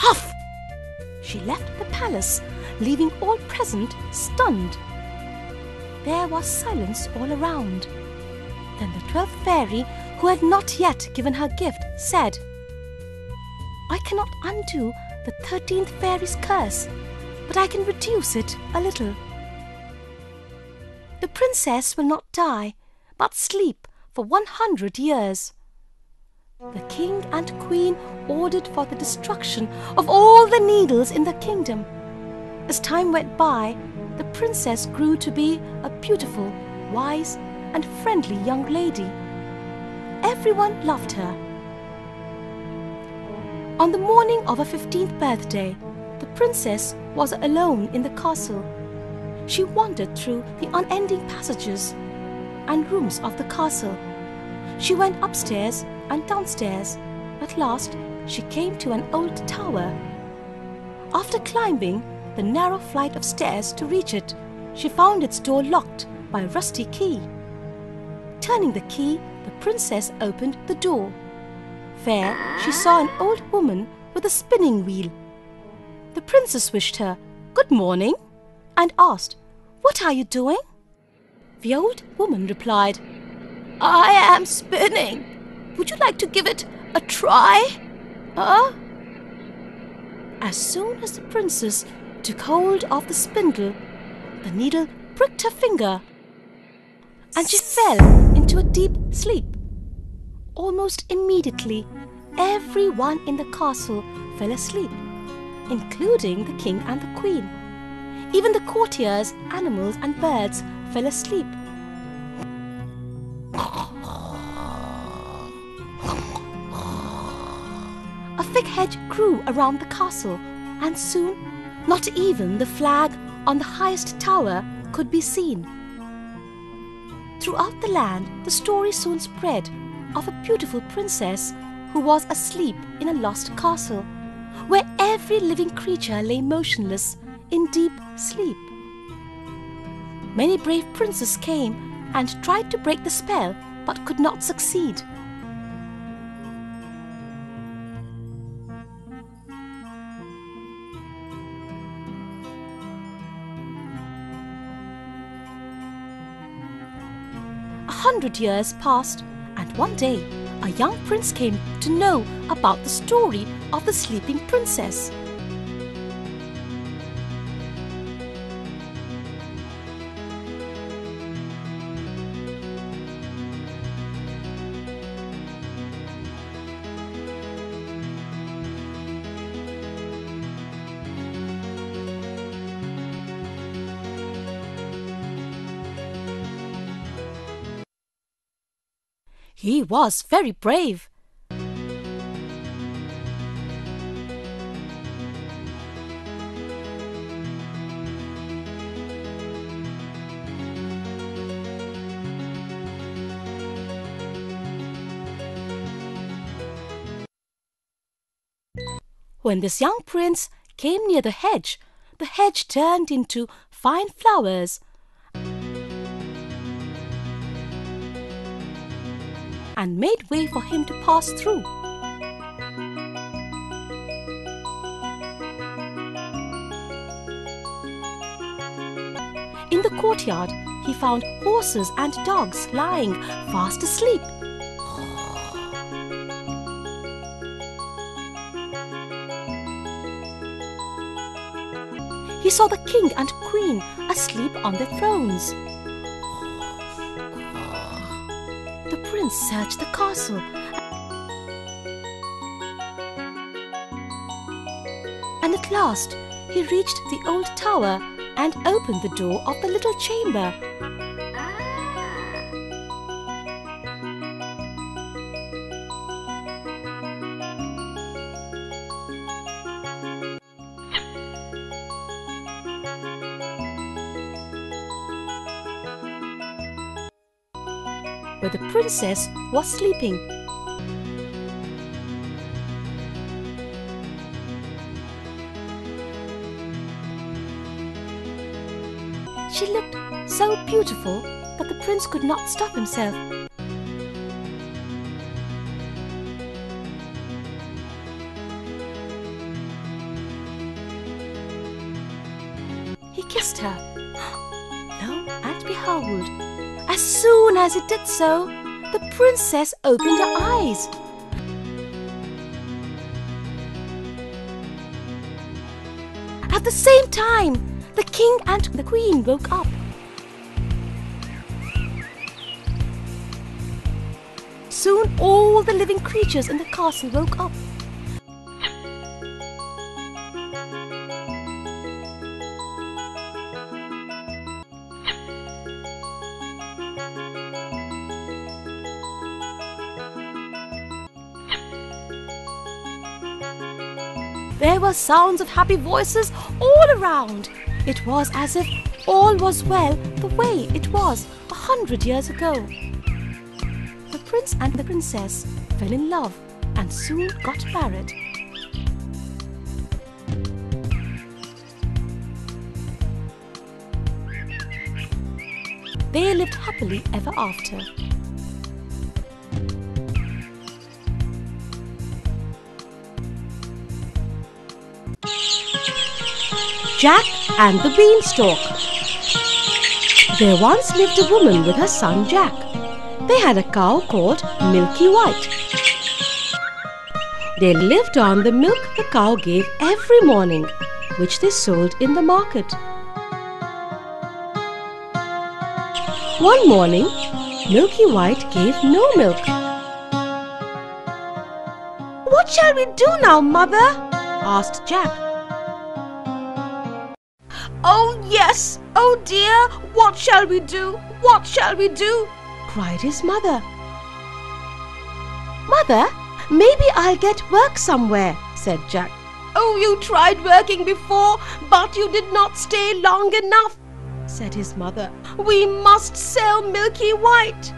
Huff! She left the palace, leaving all present stunned. There was silence all around. Then the 12th fairy, who had not yet given her gift, said, "I cannot undo the 13th fairy's curse, but I can reduce it a little. The princess will not die, but sleep for 100 years." The king and queen ordered for the destruction of all the needles in the kingdom. As time went by, the princess grew to be a beautiful, wise, and friendly young lady. Everyone loved her. On the morning of her 15th birthday, the princess was alone in the castle. She wandered through the unending passages and rooms of the castle. She went upstairs and downstairs. At last, she came to an old tower. After climbing the narrow flight of stairs to reach it, she found its door locked by a rusty key. Turning the key, the princess opened the door. There, she saw an old woman with a spinning wheel. The princess wished her good morning and asked, "What are you doing?" The old woman replied, "I am spinning. Would you like to give it a try? As soon as the princess took hold of the spindle, the needle pricked her finger, and she fell into a deep sleep. Almost immediately, everyone in the castle fell asleep, including the king and the queen. Even the courtiers, animals, and birds fell asleep. A thick hedge grew around the castle, and soon not even the flag on the highest tower could be seen. Throughout the land, the story soon spread of a beautiful princess who was asleep in a lost castle, where every living creature lay motionless in deep sleep. Many brave princes came and tried to break the spell, but could not succeed. A 100 years passed, and one day a young prince came to know about the story of the sleeping princess. He was very brave. When this young prince came near the hedge turned into fine flowers and made way for him to pass through. In the courtyard, he found horses and dogs lying fast asleep. He saw the king and queen asleep on their thrones. The prince searched the castle and at last he reached the old tower and opened the door of the little chamber. Where the princess was sleeping. She looked so beautiful that the prince could not stop himself. kissed her. Lo and behold, as soon as it did so, the princess opened her eyes. At the same time, the king and the queen woke up. Soon all the living creatures in the castle woke up. There were sounds of happy voices all around. It was as if all was well the way it was 100 years ago. The prince and the princess fell in love and soon got married. They lived happily ever after. Jack and the Beanstalk. There once lived a woman with her son Jack. They had a cow called Milky White. They lived on the milk the cow gave every morning, which they sold in the market. One morning, Milky White gave no milk. "What shall we do now, Mother?" asked Jack. "Oh yes, oh dear, what shall we do? What shall we do?" cried his mother. "Mother, maybe I'll get work somewhere," said Jack. "Oh, you tried working before, but you did not stay long enough," said his mother. "We must sell Milky White."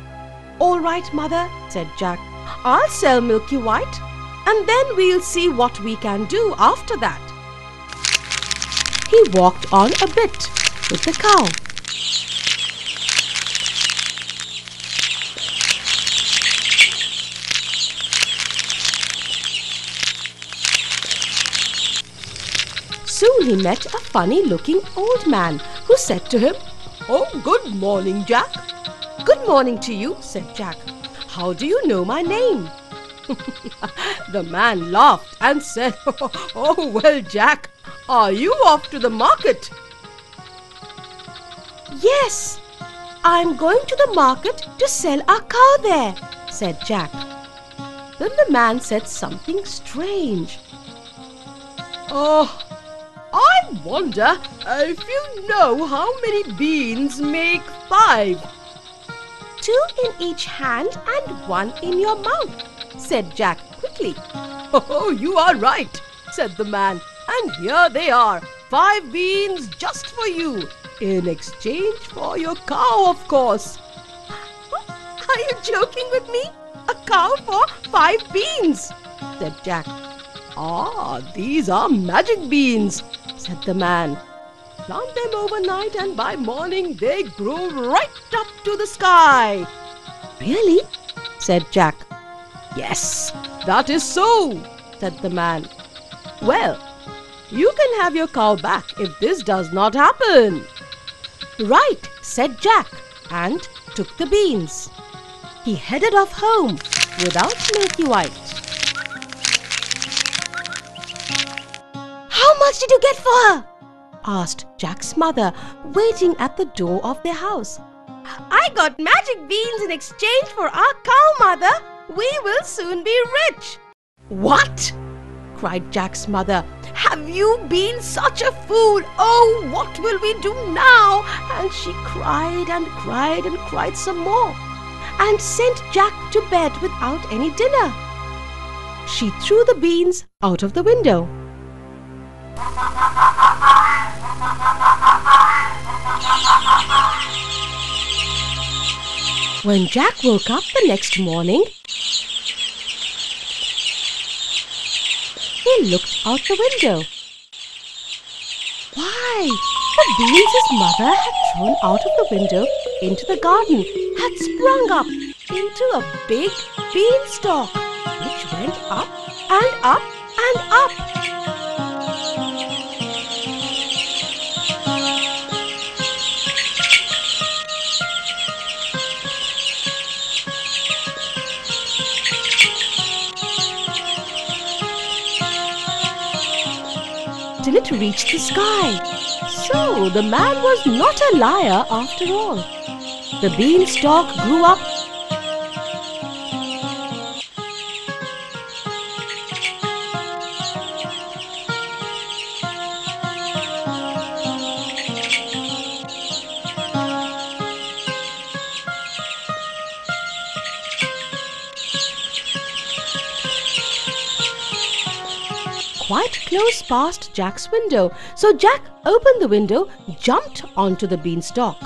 "All right, Mother," said Jack. "I'll sell Milky White, and then we'll see what we can do after that." He walked on a bit with the cow. Soon he met a funny-looking old man who said to him, "Oh, good morning, Jack." "Good morning to you," said Jack. "How do you know my name?" The man laughed and said, "Oh, well, Jack, are you off to the market?" "Yes, I'm going to the market to sell our cow there," said Jack. Then the man said something strange. "Oh, I wonder if you know how many beans make 5. 2 in each hand and 1 in your mouth," said Jack quickly. "Oh, you are right," said the man. "And here they are, 5 beans just for you, in exchange for your cow, of course." "Are you joking with me? A cow for 5 beans?" said Jack. "Ah, these are magic beans," said the man. "Plant them overnight and by morning they grow right up to the sky." "Really?" said Jack. "Yes, that is so," said the man. "Well, you can have your cow back if this does not happen." "Right," said Jack, and took the beans. He headed off home without Milky White. "How much did you get for her?" asked Jack's mother, waiting at the door of their house. "I got magic beans in exchange for our cow, Mother. We will soon be rich." "What?" cried Jack's mother. "Have you been such a fool? Oh, what will we do now?" And she cried and cried and cried some more, and sent Jack to bed without any dinner. She threw the beans out of the window. When Jack woke up the next morning, he looked out the window. Why, the beans his mother had thrown out of the window into the garden had sprung up into a big beanstalk, which went up and up and up. till it reached the sky. So the man was not a liar after all. The beanstalk grew up quite close past Jack's window. So Jack opened the window, jumped onto the beanstalk.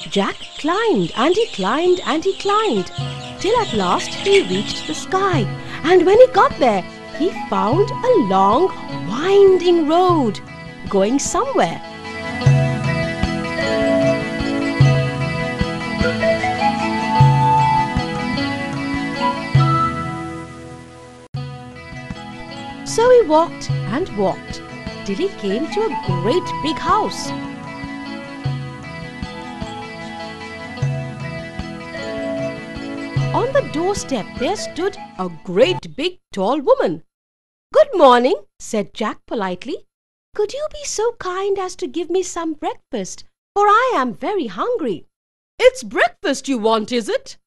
Jack climbed and he climbed and he climbed, till at last he reached the sky. And when he got there, he found a long, winding road going somewhere. So he walked and walked till he came to a great big house. On the doorstep there stood a great big tall woman. "Good morning," said Jack politely. "Could you be so kind as to give me some breakfast, for I am very hungry." "It's breakfast you want, is it?"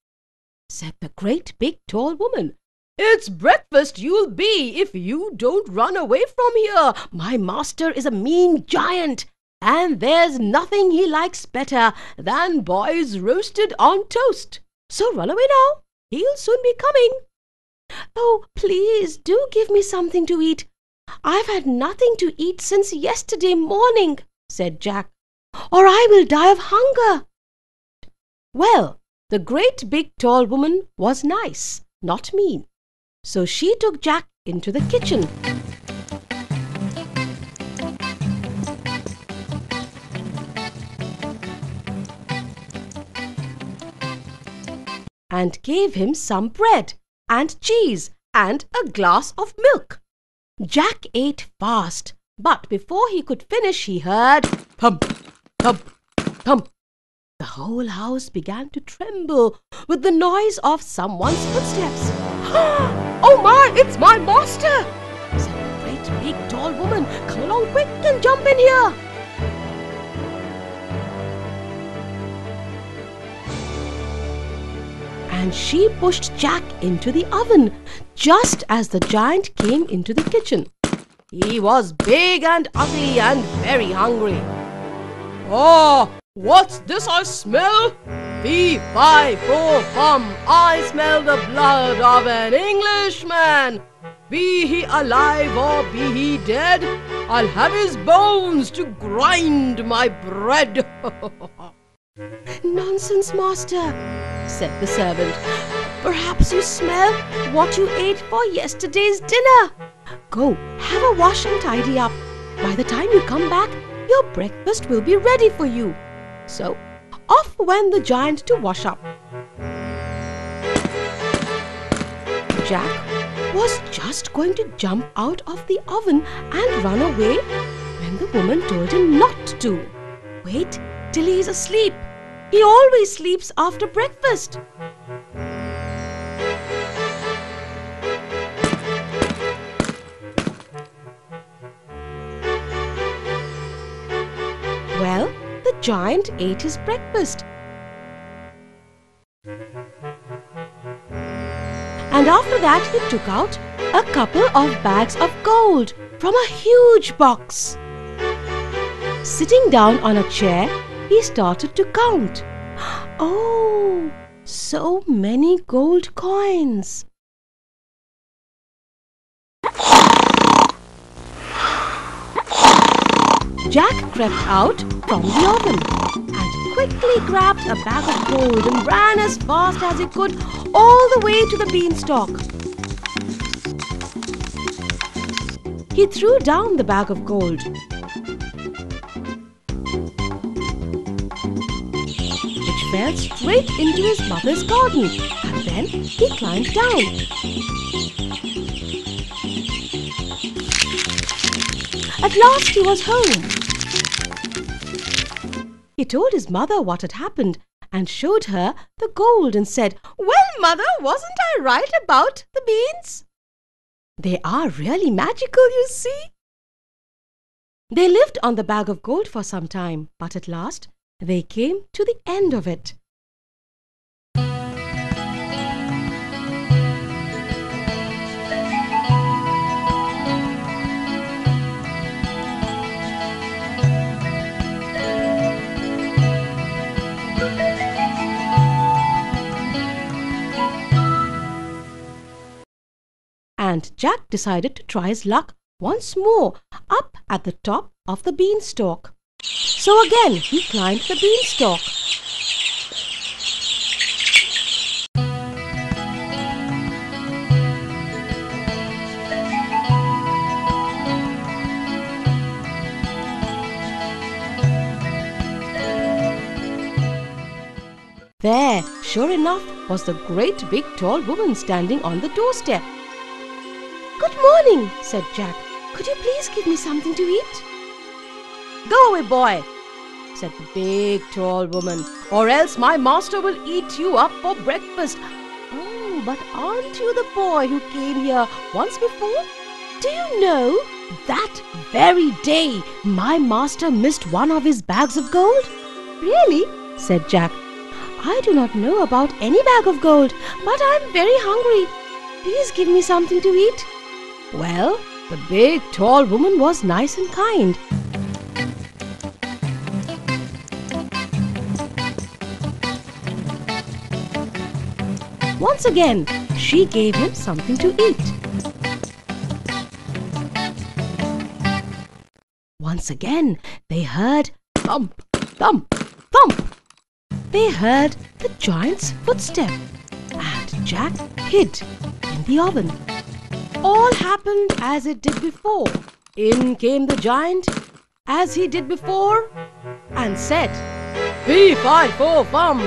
said the great big tall woman. "It's breakfast you'll be if you don't run away from here. My master is a mean giant, and there's nothing he likes better than boys roasted on toast. So run away now. He'll soon be coming." "Oh, please do give me something to eat. I've had nothing to eat since yesterday morning," said Jack, "or I will die of hunger." Well, the great big tall woman was nice, not mean. So she took Jack into the kitchen and gave him some bread and cheese and a glass of milk. Jack ate fast, but before he could finish he heard thump, thump, thump. The whole house began to tremble with the noise of someone's footsteps. "Oh my, it's my master!" said the great big tall woman. "Come along quick and jump in here." And she pushed Jack into the oven just as the giant came into the kitchen. He was big and ugly and very hungry. "Oh, what's this I smell? Fee, fi, fo, fum, I smell the blood of an Englishman. Be he alive or be he dead, I'll have his bones to grind my bread." "Nonsense, master," said the servant. "Perhaps you smell what you ate for yesterday's dinner. Go, have a wash and tidy up. By the time you come back, your breakfast will be ready for you." So off went the giant to wash up. Jack was just going to jump out of the oven and run away when the woman told him not to. "Wait till he is asleep. He always sleeps after breakfast." Well, the giant ate his breakfast. And after that he took out a couple of bags of gold from a huge box. Sitting down on a chair, he started to count. Oh, so many gold coins. Jack crept out from the oven and quickly grabbed a bag of gold and ran as fast as he could all the way to the beanstalk. He threw down the bag of gold. Which fell straight into his mother's garden, and then he climbed down. At last he was home. He told his mother what had happened and showed her the gold and said, "Well, mother, wasn't I right about the beans? They are really magical, you see." They lived on the bag of gold for some time, but at last they came to the end of it. And Jack decided to try his luck once more up at the top of the beanstalk. So again he climbed the beanstalk. There, sure enough, was the great big tall woman standing on the doorstep. "Good morning," said Jack. "Could you please give me something to eat?" "Go away, boy," said the big tall woman, "or else my master will eat you up for breakfast." "Oh, but aren't you the boy who came here once before? Do you know, that very day my master missed one of his bags of gold?" "Really?" said Jack. "I do not know about any bag of gold, but I'm very hungry. Please give me something to eat." Well, the big tall woman was nice and kind. Once again, she gave him something to eat. Once again, they heard thump, thump, thump. They heard the giant's footstep, and Jack hid in the oven. All happened as it did before. In came the giant, as he did before, and said, "Fee, fi, fo, fum."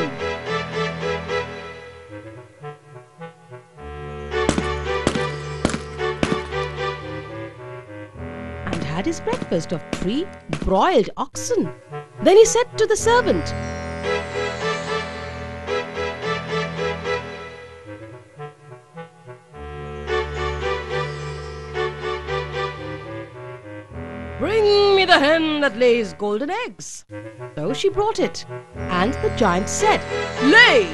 And had his breakfast of 3 broiled oxen. Then he said to the servant, "Bring me the hen that lays golden eggs." So she brought it, and the giant said, "Lay!"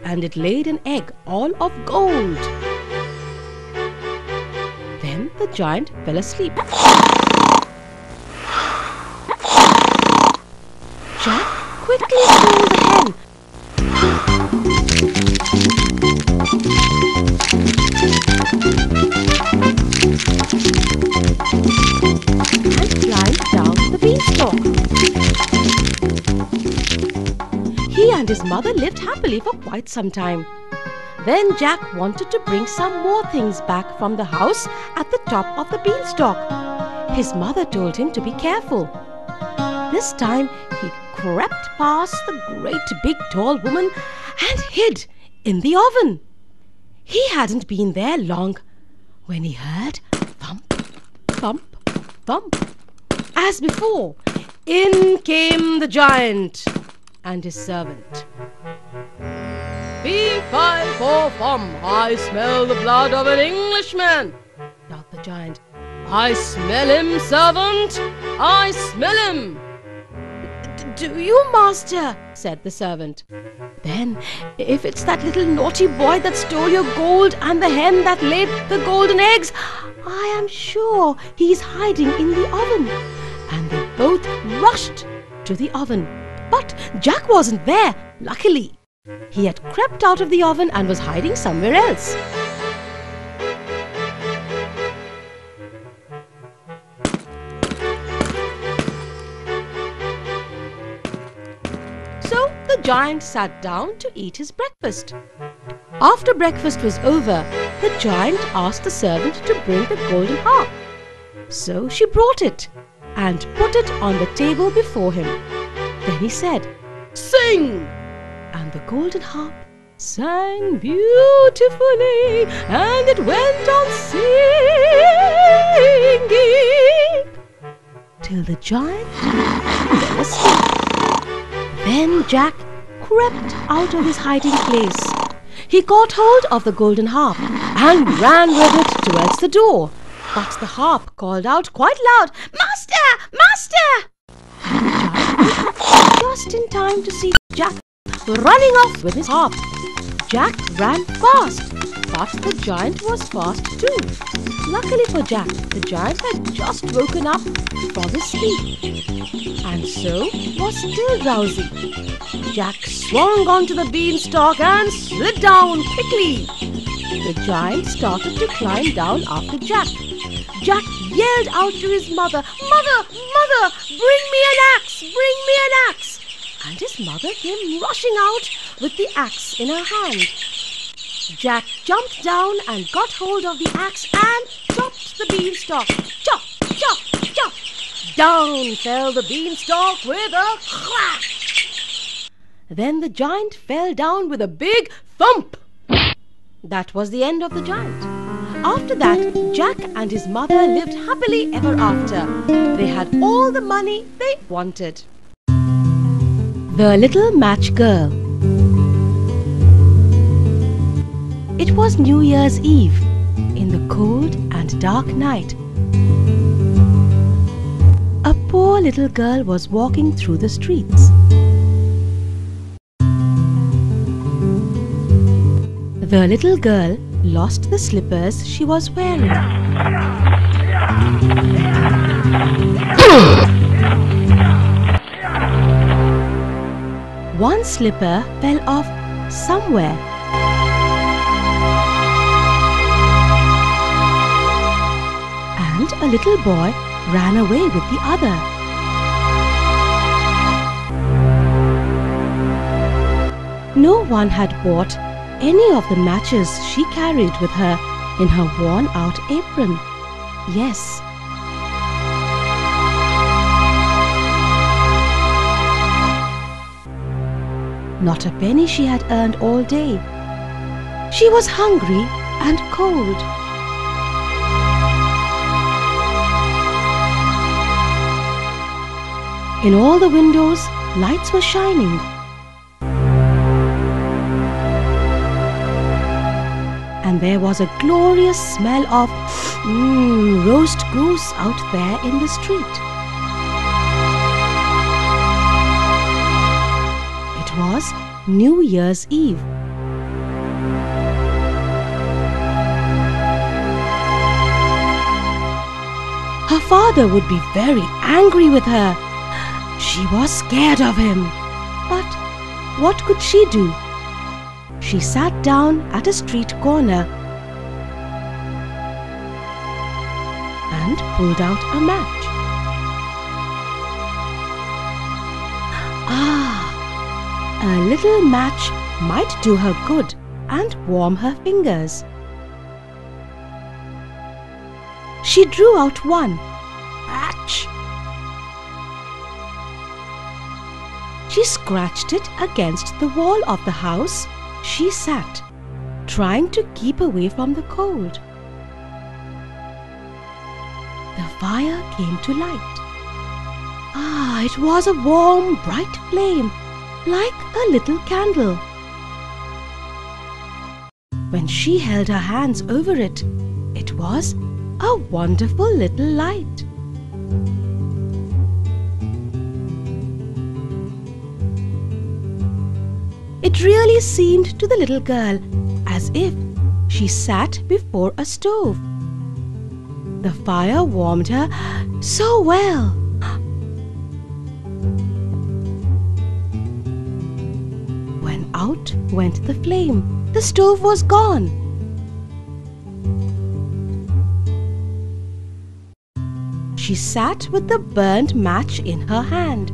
And it laid an egg all of gold. Then the giant fell asleep. Jack quickly stole the hen. And climbed down the beanstalk. He and his mother lived happily for quite some time. Then Jack wanted to bring some more things back from the house at the top of the beanstalk. His mother told him to be careful. This time he crept past the great big tall woman and hid in the oven. He hadn't been there long when he heard thump, thump, thump. As before, in came the giant and his servant. "Fee, fi, fo, fum, I smell the blood of an Englishman," yelled the giant. "I smell him, servant, I smell him." "Do you, master?" said the servant. "Then, if it's that little naughty boy that stole your gold and the hen that laid the golden eggs, I am sure he's hiding in the oven." And they both rushed to the oven. But Jack wasn't there, luckily. He had crept out of the oven and was hiding somewhere else. So the giant sat down to eat his breakfast. After breakfast was over, the giant asked the servant to bring the golden harp. So she brought it and put it on the table before him. Then he said, "Sing!" And the golden harp sang beautifully, and it went on singing till the giant fell asleep. Then Jack crept out of his hiding place. He caught hold of the golden harp and ran with it towards the door. But the harp called out quite loud, "Master! Master!" Just in time to see Jack running off with his harp. Jack ran fast, but the giant was fast too. Luckily for Jack, the giant had just woken up from his sleep, and so was still drowsy. Jack swung onto the beanstalk and slid down quickly. The giant started to climb down after Jack. Jack yelled out to his mother, "Mother, mother, bring me an axe, bring me an axe!" And his mother came rushing out with the axe in her hand. Jack jumped down and got hold of the axe and chopped the beanstalk. Chop, chop, chop! Down fell the beanstalk with a crash. Then the giant fell down with a big thump. That was the end of the giant. After that, Jack and his mother lived happily ever after. They had all the money they wanted. The Little Match Girl. It was New Year's Eve, in the cold and dark night. A poor little girl was walking through the streets. The little girl lost the slippers she was wearing. One slipper fell off somewhere. And a little boy ran away with the other. No one had bought any of the matches she carried with her in her worn-out apron. Yes. Not a penny she had earned all day. She was hungry and cold. In all the windows, lights were shining. And there was a glorious smell of roast goose out there in the street. It was New Year's Eve. Her father would be very angry with her. She was scared of him. But what could she do? She sat down at a street corner and pulled out a match. A little match might do her good and warm her fingers. She drew out one. Match! She scratched it against the wall of the house she sat, trying to keep away from the cold. The fire came to light. It was a warm, bright flame, like a little candle. When she held her hands over it, it was a wonderful little light. It really seemed to the little girl as if she sat before a stove. The fire warmed her so well. When out went the flame, the stove was gone. She sat with the burnt match in her hand.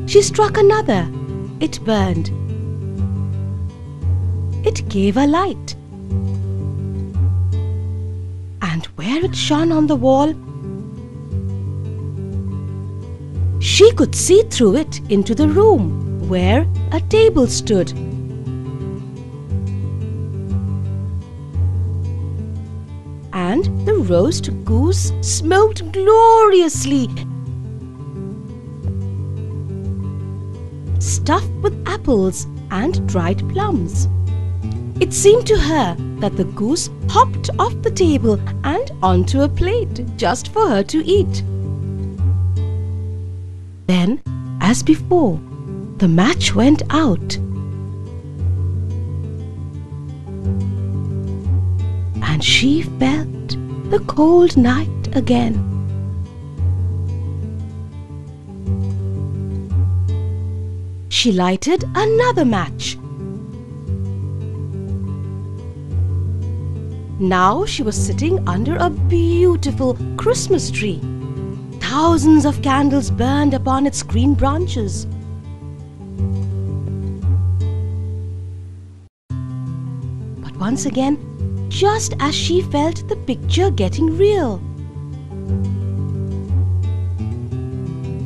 She struck another. It burned. It gave a light. And where it shone on the wall, she could see through it into the room where a table stood. And the roast goose smoked gloriously, stuffed with apples and dried plums. It seemed to her that the goose hopped off the table and onto a plate just for her to eat. Then, as before, the match went out. And she felt the cold night again. She lighted another match. Now she was sitting under a beautiful Christmas tree. Thousands of candles burned upon its green branches. But once again, just as she felt the picture getting real,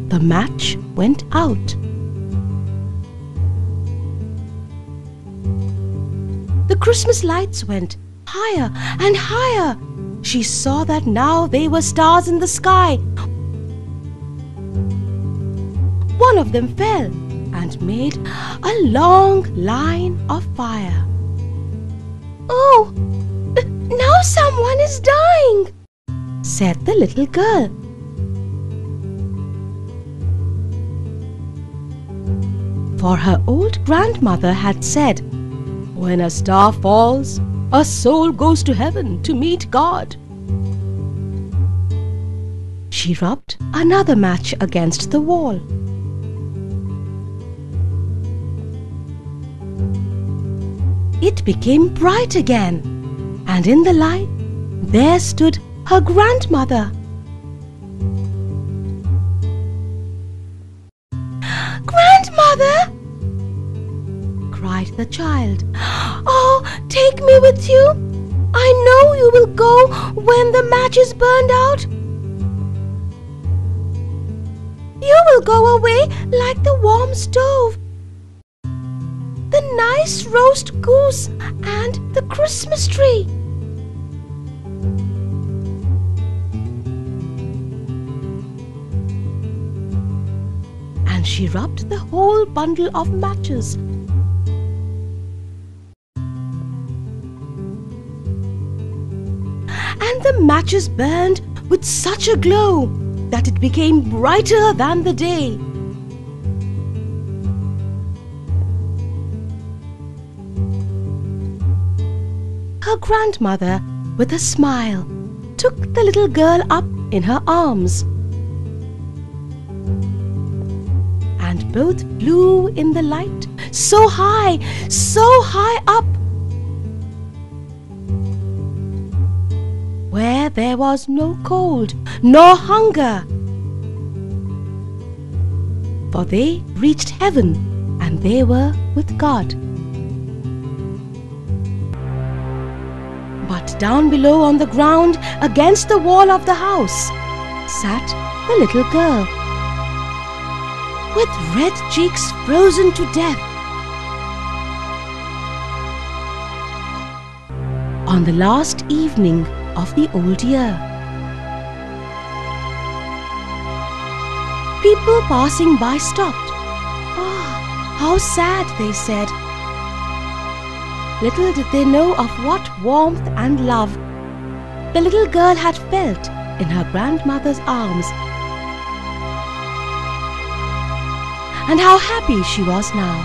the match went out. The Christmas lights went higher and higher. She saw that now they were stars in the sky. One of them fell and made a long line of fire. "Oh, now someone is dying," said the little girl. For her old grandmother had said, "When a star falls, a soul goes to heaven to meet God." She rubbed another match against the wall. It became bright again, and in the light there stood her grandmother. "Grandmother!" cried the child. "Oh, take me with you. I know you will go when the match is burned out. You will go away like the warm stove, the nice roast goose, and the Christmas tree." And she rubbed the whole bundle of matches. And the matches burned with such a glow that it became brighter than the day. Her grandmother, with a smile, took the little girl up in her arms. And both flew in the light, so high up, where there was no cold nor hunger. For they reached heaven, and they were with God. But down below on the ground, against the wall of the house, sat the little girl, with red cheeks frozen to death. On the last evening of the old year, people passing by stopped. "Ah, how sad," they said. Little did they know of what warmth and love the little girl had felt in her grandmother's arms, and how happy she was now.